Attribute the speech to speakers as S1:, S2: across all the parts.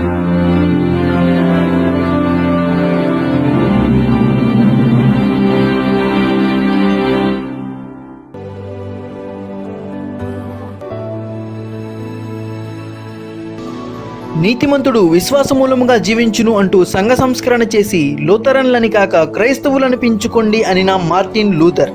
S1: నీతిమంతుడు విశ్వాసమూలముగా జీవించును అంటూ సంఘ సంస్కరణ చేసి లూథరన్లని కాక క్రైస్తవులను పెంచుకోండి అనిన మార్టిన్ లూథర్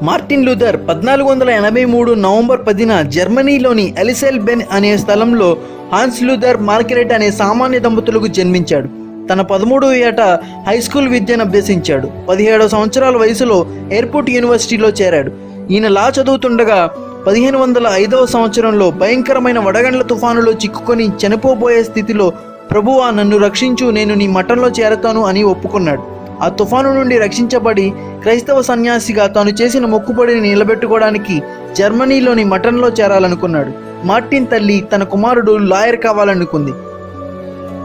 S1: 1483 నవంబర్ 10న జర్మనీలోని ఎలిసెల్ బెన్ అనే స్థలంలో హాన్స్ లూథర్ మార్గరెట్ అనే సామాన్య దంపతులకు జన్మించాడు. తన 13వ ఏట హైస్కూల్ విద్యను అభ్యసించాడు. 17 సంవత్సరాల వయసులో ఎయిర్పోర్ట్ యూనివర్సిటీలో చేరాడు. ఈయన లా చదువుతుండగా 1505వ సంవత్సరంలో భయంకరమైన వడగండ్ల తుఫానులో చిక్కుకొని చనిపోబోయే స్థితిలో ప్రభువా నన్ను రక్షించు, నేను నీ మఠంలో చేరతాను అని ఒప్పుకున్నాడు. ఆ తుఫాను నుండి రక్షించబడి క్రైస్తవ సన్యాసిగా తాను చేసిన మొక్కుబడిని నిలబెట్టుకోవడానికి జర్మనీలోని మఠంలో చేరాలనుకున్నాడు. మార్టిన్ తల్లి తన కుమారుడు లాయర్ కావాలనుకుంది.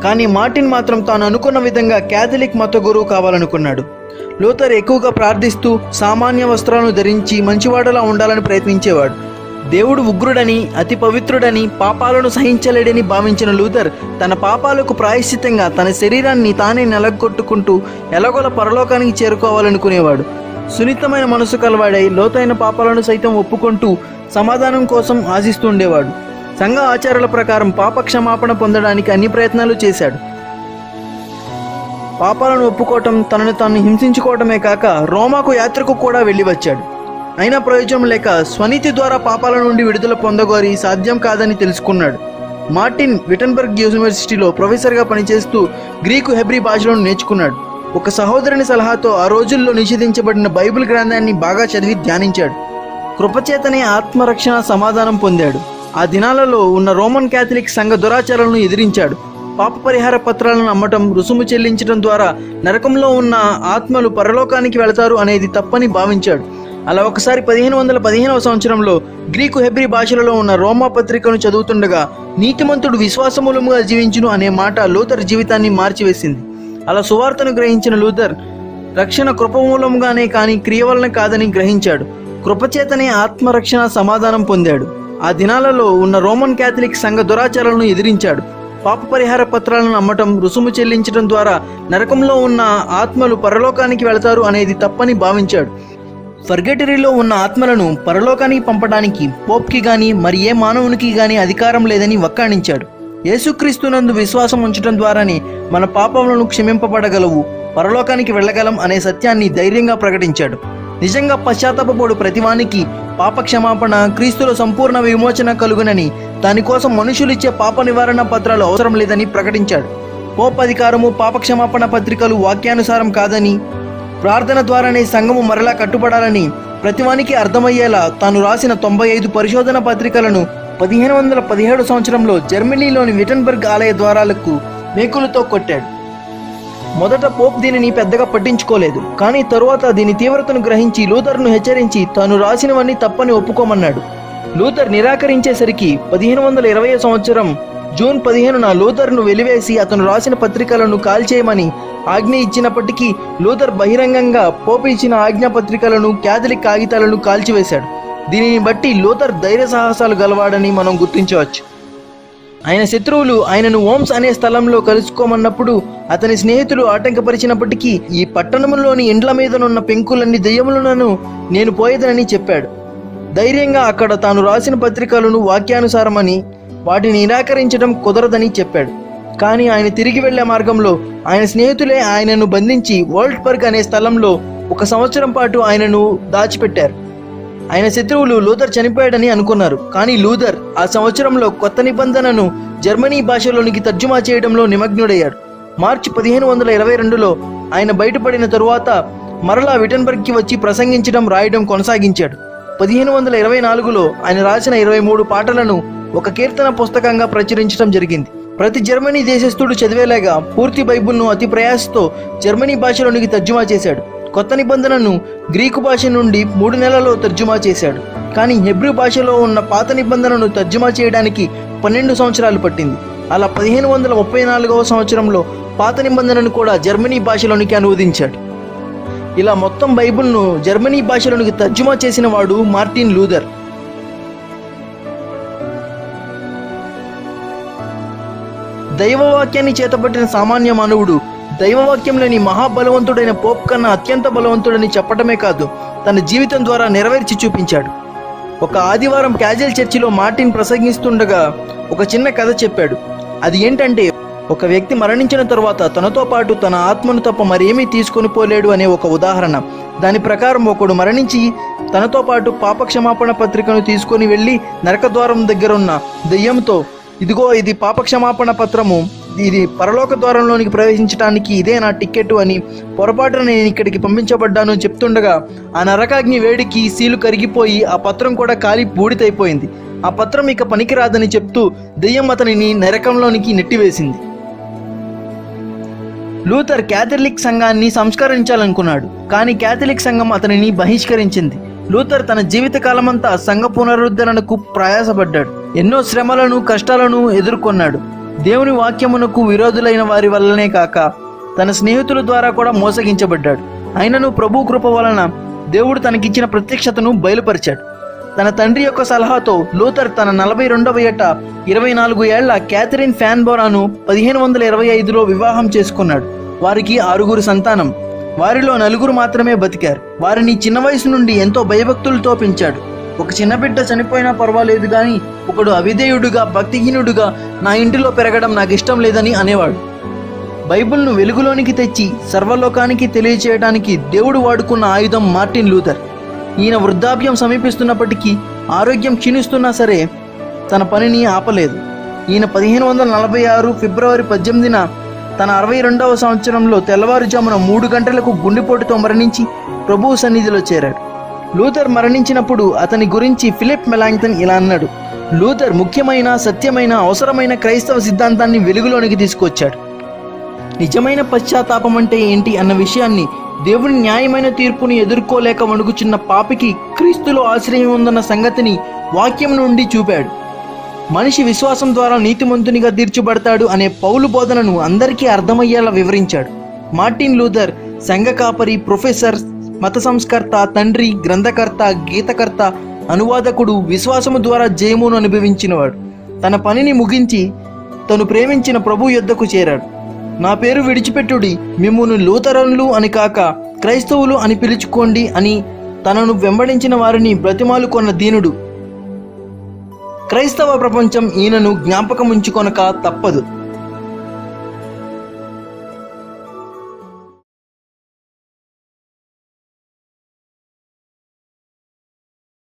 S1: కానీ మార్టిన్ మాత్రం తాను అనుకున్న విధంగా క్యాథలిక్ మత గురువు కావాలనుకున్నాడు. లూథర్ ఎక్కువగా ప్రార్థిస్తూ సామాన్య వస్త్రాలను ధరించి మంచివాడలా ఉండాలని ప్రయత్నించేవాడు. దేవుడు ఉగ్రుడని, అతి పవిత్రుడని, పాపాలను సహించలేడని భావించిన లూథర్ తన పాపాలకు ప్రాయశ్చితంగా తన శరీరాన్ని తానే నెలగొట్టుకుంటూ ఎలాగోల పరలోకానికి చేరుకోవాలనుకునేవాడు. సున్నితమైన మనసు కలవాడై లోతైన పాపాలను సైతం ఒప్పుకుంటూ సమాధానం కోసం ఆశిస్తుండేవాడు. సంఘ ఆచారాల ప్రకారం పాప క్షమాపణ పొందడానికి అన్ని ప్రయత్నాలు చేశాడు. పాపాలను ఒప్పుకోవటం, తనను తాను హింసించుకోవటమే కాక రోమాకు యాత్రకు కూడా వెళ్ళి వచ్చాడు. అయినా ప్రయోజనం లేక స్వనీతి ద్వారా పాపాల నుండి విడుదల పొందగోరి సాధ్యం కాదని తెలుసుకున్నాడు. మార్టిన్ విటన్బర్గ్ యూనివర్సిటీలో ప్రొఫెసర్గా పనిచేస్తూ గ్రీకు హెబ్రీ భాషలను నేర్చుకున్నాడు. ఒక సహోదరుని సలహాతో ఆ రోజుల్లో నిషేధించబడిన బైబిల్ గ్రంథాన్ని బాగా చదివి ధ్యానించాడు. కృపచేతనే ఆత్మరక్షణ సమాధానం పొందాడు. ఆ దినాలలో ఉన్న రోమన్ క్యాథలిక్ సంఘ దురాచారాలను ఎదిరించాడు. పాప పరిహార పత్రాలను అమ్మటం, రుసుము చెల్లించడం ద్వారా నరకంలో ఉన్న ఆత్మలు పరలోకానికి వెళతారు అనేది తప్పని భావించాడు. అలా ఒకసారి 1515వ సంవత్సరంలో గ్రీకు హెబ్రీ భాషలలో ఉన్న రోమా పత్రికను చదువుతుండగా నీతిమంతుడు విశ్వాసమూలముగా జీవించును అనే మాట లూథర్ జీవితాన్ని మార్చివేసింది. అలా సువార్తను గ్రహించిన లూథర్ రక్షణ కృపమూలంగానే కానీ క్రియ వలన కాదని గ్రహించాడు. కృపచేతనే ఆత్మరక్షణ సమాధానం పొందాడు. ఆ దినాలలో ఉన్న రోమన్ క్యాథలిక్ సంఘ దురాచారాలను ఎదిరించాడు. పాప పరిహార పత్రాలను అమ్మటం, రుసుము చెల్లించడం ద్వారా నరకంలో ఉన్న ఆత్మలు పరలోకానికి వెళతారు అనేది తప్పని భావించాడు. పర్గటరీలో ఉన్న ఆత్మలను పరలోకానికి పంపడానికి పోప్కి గాని మరి ఏ మానవునికి గాని అధికారం లేదని వక్కాణించాడు. యేసుక్రీస్తునందు విశ్వాసం ఉంచడం ద్వారానే మన పాపములను క్షమింపబడగలవు, పరలోకానికి వెళ్ళగలం అనే సత్యాన్ని ధైర్యంగా ప్రకటించాడు. నిజంగా పశ్చాత్తాపపడు ప్రతివానికి పాప క్షమాపణ, క్రీస్తులో సంపూర్ణ విమోచన కలుగునని, దానికోసం మనుషులిచ్చే పాప నివారణ పత్రాలు అవసరం లేదని ప్రకటించాడు. పోప్ అధికారము, పాప క్షమాపణ పత్రికలు వాక్యానుసారం కాదని, ప్రార్థన ద్వారానే సంఘము మరలా కట్టుబడాలని ప్రతివానికి అర్థమయ్యేలా తాను రాసిన 95 పరిశోధన పత్రికలను 1517 సంవత్సరంలో జర్మనీలోని విటన్బర్గ్ ఆలయ ద్వారాలకు మేకులతో కొట్టాడు. మొదట పోప్ దీనిని పెద్దగా పట్టించుకోలేదు. కానీ తరువాత దీని తీవ్రతను గ్రహించి లూథర్ను హెచ్చరించి తాను రాసినవన్నీ తప్పని ఒప్పుకోమన్నాడు. లూథర్ నిరాకరించేసరికి 1520 సంవత్సరం జూన్ 15న లూథర్ను వెలివేసి అతను రాసిన పత్రికలను కాల్చేయమని ఆజ్ఞ ఇచ్చినప్పటికీ లూథర్ బహిరంగంగా పోపు ఇచ్చిన ఆజ్ఞా పత్రికలను, క్యాథలిక్ కాగితాలను కాల్చివేశాడు. దీనిని బట్టి లూథర్ ధైర్య సాహసాలు గలవాడని మనం గుర్తించవచ్చు. ఆయన శత్రువులు ఆయనను ఓమ్స్ అనే స్థలంలో కలుసుకోమన్నప్పుడు అతని స్నేహితులు ఆటంకపరిచినప్పటికీ ఈ పట్టణంలోని ఇండ్ల మీదనున్న పెంకులన్నీ దెయ్యములను నేను పోయేదనని చెప్పాడు. ధైర్యంగా అక్కడ తాను రాసిన పత్రికలను వాక్యానుసారమని, వాటిని నిరాకరించడం కుదరదని చెప్పాడు. కానీ ఆయన తిరిగి వెళ్లే మార్గంలో ఆయన స్నేహితులే ఆయనను బంధించి వోల్ట్బర్గ్ అనే స్థలంలో 1 సంవత్సరం పాటు ఆయనను దాచిపెట్టారు. ఆయన శత్రువులు లూథర్ చనిపోయాడని అనుకున్నారు. కానీ లూథర్ ఆ సంవత్సరంలో కొత్త నిబంధనను జర్మనీ భాషలోనికి తర్జుమా చేయడంలో నిమగ్నుడయ్యాడు. మార్చి 1522లో ఆయన బయటపడిన తరువాత మరలా విటన్బర్గ్కి వచ్చి ప్రసంగించడం, రాయడం కొనసాగించాడు. 1524లో ఆయన రాసిన 23 పాటలను ఒక కీర్తన పుస్తకంగా ప్రచురించడం జరిగింది. ప్రతి జర్మనీ దేశస్థుడు చదివేలాగా పూర్తి బైబిల్ను అతి ప్రయాసతో జర్మనీ భాషలోనికి తర్జుమా చేశాడు. కొత్త నిబంధనను గ్రీకు భాష నుండి 3 నెలల్లో తర్జుమా చేశాడు. కానీ హెబ్రీ భాషలో ఉన్న పాత నిబంధనను తర్జుమా చేయడానికి 12 సంవత్సరాలు పట్టింది. అలా 1534వ సంవత్సరంలో పాత నిబంధనను కూడా జర్మనీ భాషలోనికి అనువదించాడు. ఇలా మొత్తం బైబిల్ను జర్మనీ భాషలోనికి తర్జుమా చేసిన వాడు మార్టిన్ లూథర్. దైవవాక్యాన్ని చేతబట్టిన సామాన్య మానవుడు దైవవాక్యం లేని మహాబలవంతుడైన పోప్ కన్నా అత్యంత బలవంతుడని చెప్పడమే కాదు, తన జీవితం ద్వారా నెరవేర్చి చూపించాడు. ఒక ఆదివారం క్యాజువల్ చర్చిలో మార్టిన్ ప్రసంగిస్తుండగా ఒక చిన్న కథ చెప్పాడు. అది ఏంటంటే, ఒక వ్యక్తి మరణించిన తరువాత తనతో పాటు తన ఆత్మను తప్ప మరేమీ తీసుకొని పోలేడు అనే ఒక ఉదాహరణ. దాని ప్రకారం ఒకడు మరణించి తనతో పాటు పాపక్షమాపణ పత్రికను తీసుకొని వెళ్ళి నరకద్వారం దగ్గర ఉన్న దెయ్యంతో, ఇదిగో ఇది పాపక్షమాపణ పత్రము, ఇది పరలోక ద్వారంలోనికి ప్రవేశించడానికి ఇదే నా టికెట్ అని, పొరపాటున నేను ఇక్కడికి పంపించబడ్డాను చెప్తుండగా ఆ నరకాగ్ని వేడికి సీలు కరిగిపోయి ఆ పత్రం కూడా కాలి బూడిదైపోయింది. ఆ పత్రం ఇక పనికిరాదని చెప్తూ దెయ్యం అతనిని నరకంలోనికి నెట్టివేసింది. లూథర్ క్యాథలిక్ సంఘాన్ని సంస్కరించాలనుకున్నాడు, కానీ క్యాథలిక్ సంఘం అతనిని బహిష్కరించింది. లూథర్ తన జీవితకాలమంతా సంఘ పునరుద్ధరణకు ప్రయాసపడ్డాడు. ఎన్నో శ్రమలను కష్టాలను ఎదుర్కొన్నాడు. దేవుని వాక్యమునకు విరోధులైన వారి వల్లనే కాక తన స్నేహితుల ద్వారా కూడా మోసగించబడ్డాడు. అయినను ప్రభు కృప వలన దేవుడు తనకిచ్చిన ప్రత్యక్షతను బయలుపరిచాడు. తన తండ్రి యొక్క సలహాతో లూథర్ తన 42వ ఏట 24 ఏళ్ల క్యాథరిన్ ఫ్యాన్బోరాను 1525లో వివాహం చేసుకున్నాడు. వారికి 6 సంతానం. వారిలో 4 మాత్రమే బతికారు. వారిని చిన్న వయసు నుండి ఎంతో భయభక్తులతో పెంచాడు. ఒక చిన్న బిడ్డ చనిపోయినా పర్వాలేదు కానీ ఒకడు అవిధేయుడుగా భక్తిహీనుడుగా నా ఇంటిలో పెరగడం నాకు ఇష్టం లేదని అనేవాడు. బైబిల్ను వెలుగులోనికి తెచ్చి సర్వలోకానికి తెలియచేయడానికి దేవుడు వాడుకున్న ఆయుధం మార్టిన్ లూథర్. ఈయన వృద్ధాప్యం సమీపిస్తున్నప్పటికీ, ఆరోగ్యం క్షీణిస్తున్నా సరే తన పనిని ఆపలేదు. ఈయన 1546 ఫిబ్రవరి 18న తన 62వ సంవత్సరంలో తెల్లవారుజామున 3 గంటలకు గుండెపోటుతో మరణించి ప్రభువు సన్నిధిలో చేరాడు. లూథర్ మరణించినప్పుడు అతని గురించి ఫిలిప్ మెలాంగ్టన్ ఇలా అన్నాడు: లూథర్ ముఖ్యమైన, సత్యమైన, అవసరమైన క్రైస్తవ సిద్ధాంతాన్ని వెలుగులోనికి తీసుకొచ్చాడు. నిజమైన పశ్చాత్తాపం అంటే ఏంటి అన్న విషయాన్ని, దేవుని న్యాయమైన తీర్పుని ఎదుర్కోలేక వణుకుచున్న పాపికి క్రీస్తులో ఆశ్రయం ఉందన్న సంగతిని వాక్యం నుండి చూపాడు. మనిషి విశ్వాసం ద్వారా నీతిమంతునిగా తీర్చబడతాడు అనే పౌలు బోధనను అందరికీ అర్థమయ్యేలా వివరించాడు. మార్టిన్ లూథర్ సంఘ కాపరి, ప్రొఫెసర్, మత సంస్కర్త, తండ్రి, గ్రంథకర్త, గీతకర్త, అనువాదకుడు, విశ్వాసము ద్వారా జయమును అనుభవించినవాడు. తన పనిని ముగించి తను ప్రేమించిన ప్రభు యొద్దకు చేరాడు. నా పేరు విడిచిపెట్టుడి, మిమ్మును లూథరన్లు అని కాక క్రైస్తవులు అని పిలుచుకోండి అని తనను వెంబడించిన వారిని బ్రతిమాలుకొన్న దీనుడు. క్రైస్తవ ప్రపంచం ఈయనను జ్ఞాపకముంచుకొనక తప్పదు.